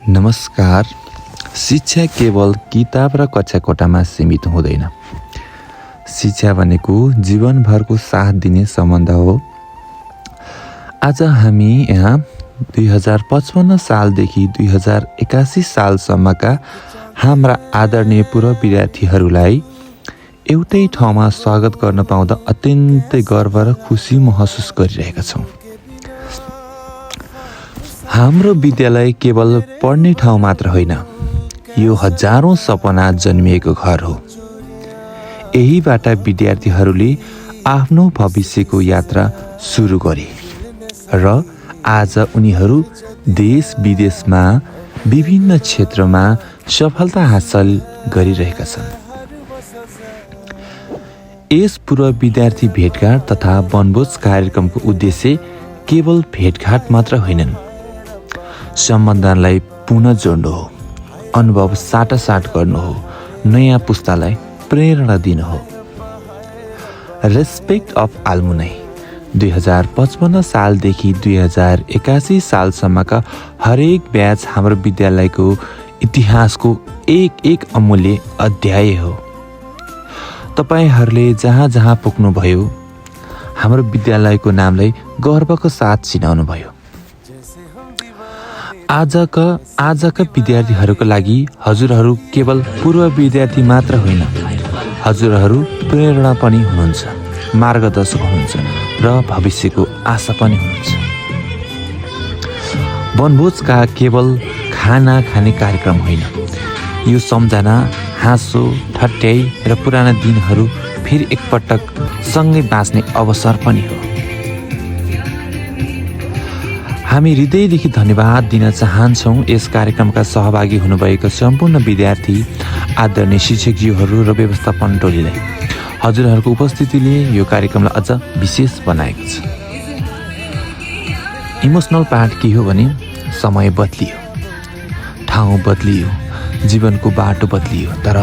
नमस्कार। शिक्षा केवल किताब र कक्षा कोठामा सीमित हुँदैन। शिक्षा भनेको जीवनभरको साथ दिने सम्बन्ध हो। आज हामी यहाँ 2055 सालदेखि 2081 सालसम्मका हाम्रा आदरणीय पूर्व विद्यार्थीहरूलाई एउटै ठाउँमा स्वागत गर्न पाउँदा अत्यन्तै गर्व र खुसी महसुस गरिरहेका छौँ। हाम्रो विद्यालय केवल पढ्ने ठाउँ मात्र होइन, यो हजारौं सपना जन्मिएको घर हो। यहीबाट विद्यार्थीहरूले आफ्नो भविष्यको यात्रा सुरु गरे र आज उनीहरू देश विदेशमा विभिन्न क्षेत्रमा सफलता हासिल गरिरहेका छन्। यस पूर्व विद्यार्थी भेटघाट तथा वनभोज कार्यक्रमको उद्देश्य केवल भेटघाट मात्र होइनन्, सम्बन्धलाई पुनः जोड्नु हो, अनुभव साटासाट गर्नु हो, नयाँ पुस्तालाई प्रेरणा दिनु हो। रेस्पेक्ट अफ आल्मुनाई 2055 सालदेखि 2081 सालसम्मका हरेक ब्याच हाम्रो विद्यालयको इतिहासको एक अमूल्य अध्याय हो। तपाईहरूले जहाँ जहाँ पुग्नुभयो, हाम्रो विद्यालयको नामलाई गर्वको साथ चिनाउनु भयो। आजका विद्यार्थीहरूको लागि हजुरहरू केवल पूर्व विद्यार्थी मात्र होइन, हजुरहरू प्रेरणा पनि हुनुहुन्छ, मार्गदर्शक हुनुहुन्छ र भविष्यको आशा पनि हुनुहुन्छ। वनभोजका केवल खाना खाने कार्यक्रम होइन, यो सम्झना, हाँसो, ठट्याइ र पुराना दिनहरू फेरि एकपटक सँगै बाँच्ने अवसर पनि हो। हामी हृदयदेखि धन्यवाद दिन चाहन्छौँ यस कार्यक्रमका सहभागी हुनुभएका सम्पूर्ण विद्यार्थी, आदरणीय शिक्षकज्यूहरू र व्यवस्थापन टोलीलाई। हजुरहरूको उपस्थितिले यो कार्यक्रमलाई अझ विशेष बनाएको छ। इमोसनल पार्ट के हो भने समय बदलियो, ठाउँ बदलियो, जीवनको बाटो बदलियो, तर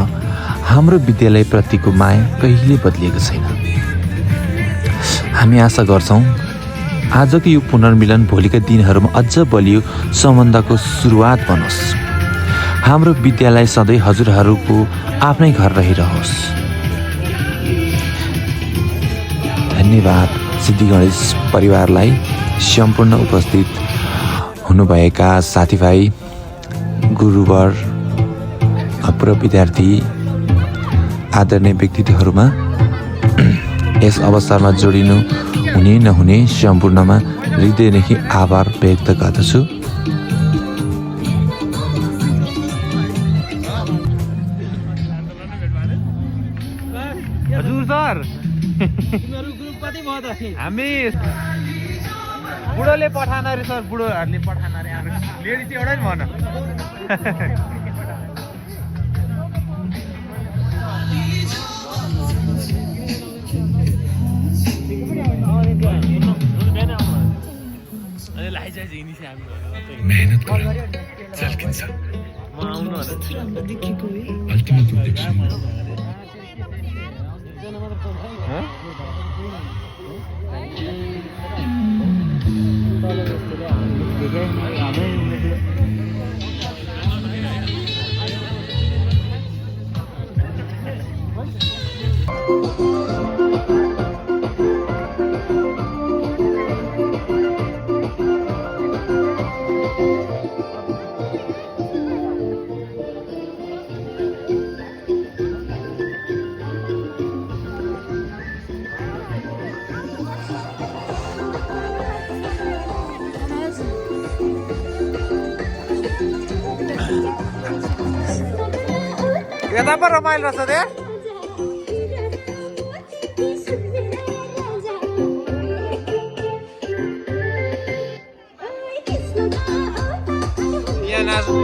हाम्रो विद्यालयप्रतिको माया कहिले बदलिएको छैन। हामी आशा गर्छौँ आजको यो पुनर्मिलन भोलिका दिनहरूमा अझ बलियो सम्बन्धको सुरुवात बनोस्। हाम्रो विद्यालय सधैँ हजुरहरूको आफ्नै घर रहिरहोस्। धन्यवाद सिद्धि गणेश परिवारलाई, सम्पूर्ण उपस्थित हुनुभएका साथीभाइ, गुरुवर, पूर्व विद्यार्थी, आदरणीय व्यक्तित्वहरूमा यस अवसरमा जोडिनु हुने नहुने सम्पूर्णमा हृदयदेखि आभार व्यक्त गर्दछु। हजुर सर, हामी बुढोले पठान अरे सर, बुढोहरूले पठान अरे, हाम्रो लेडी चाहिँ एउटै भन। मेहनत गर, झल्किन्छ। अल्टिमेट देख्छु म। यता पो रमाइलो रहेछ त्यहाँ। यहाँ नाच्नु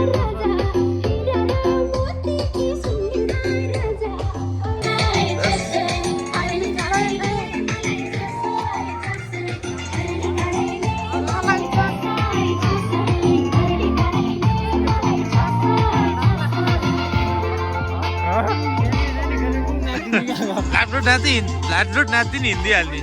फ्ल्याट रुट नाच्ने हिन्दी हाल्ने।